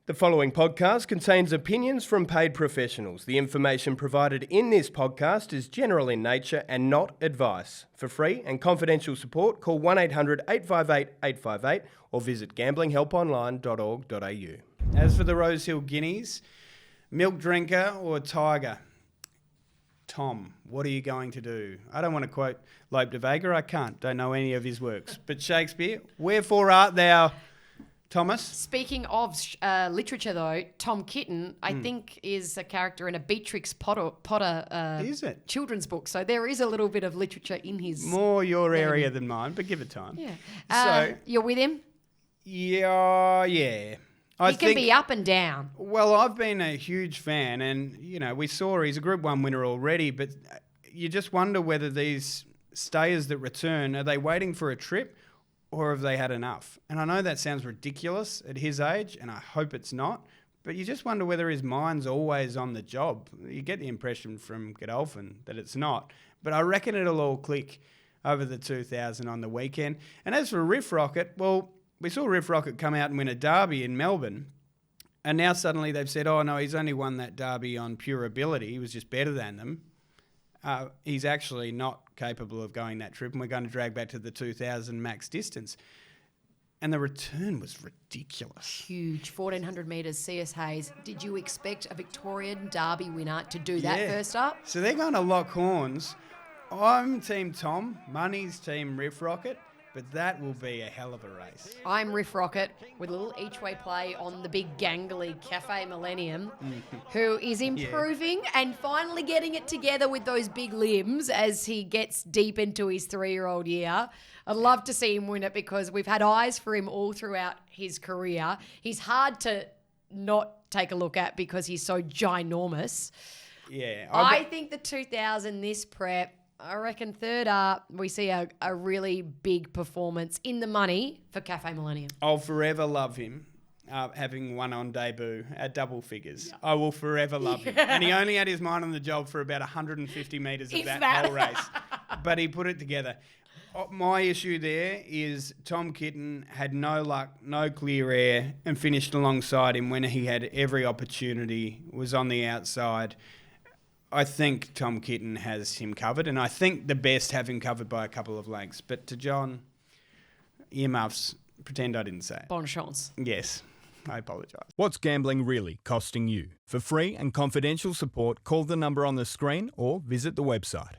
The following podcast contains opinions from paid professionals. The information provided in this podcast is general in nature and not advice. For free and confidential support, call 1-800-858-858 or visit gamblinghelponline.org.au. As for the Rosehill Guineas, milk drinker or tiger? Tom, what are you going to do? I don't want to quote Lope de Vega. I can't. Don't know any of his works. But Shakespeare, wherefore art thou, Thomas? Speaking of literature, though, Tom Kitten, I think, is a character in a Beatrix Potter Is it? children's book. So there is a little bit of literature in his... More your area than mine, but give it time. Yeah. So you're with him? Yeah. He can be up and down. Well, I've been a huge fan, and, we saw he's a Group 1 winner already, but you just wonder whether these stayers that return, are they waiting for a trip or have they had enough? And I know that sounds ridiculous at his age, and I hope it's not, but you just wonder whether his mind's always on the job. You get the impression from Godolphin that it's not, but I reckon it'll all click over the 2000 on the weekend. And as for Riff Rocket, well, we saw Riff Rocket come out and win a derby in Melbourne, and now suddenly they've said, oh, no, he's only won that derby on pure ability. He was just better than them. He's actually not capable of going that trip, and we're going to drag back to the 2000 max distance. And the return was ridiculous. Huge, 1,400 metres, CS Hayes. Did you expect a Victorian Derby winner to do that first up? So they're going to lock horns. I'm Team Tom, Money's Team Riff Rocket, but that will be a hell of a race. I'm Riff Rocket with a little each-way play on the big gangly Cafe Millennium, who is improving and finally getting it together with those big limbs as he gets deep into his 3-year-old year. I'd love to see him win it because we've had eyes for him all throughout his career. He's hard to not take a look at because he's so ginormous. Yeah. I think the 2000, this prep, I reckon third up, we see a really big performance in the money for Cafe Millennium. I'll forever love him, having won on debut at double figures. Yeah. I will forever love him. And he only had his mind on the job for about 150 metres of that whole race. But he put it together. My issue there is Tom Kitten had no luck, no clear air, and finished alongside him when he had every opportunity, was on the outside. I think Tom Kitten has him covered, and I think the best have him covered by a couple of lengths. But to John, earmuffs, pretend I didn't say it. Bonne chance. Yes, I apologise. What's gambling really costing you? For free and confidential support, call the number on the screen or visit the website.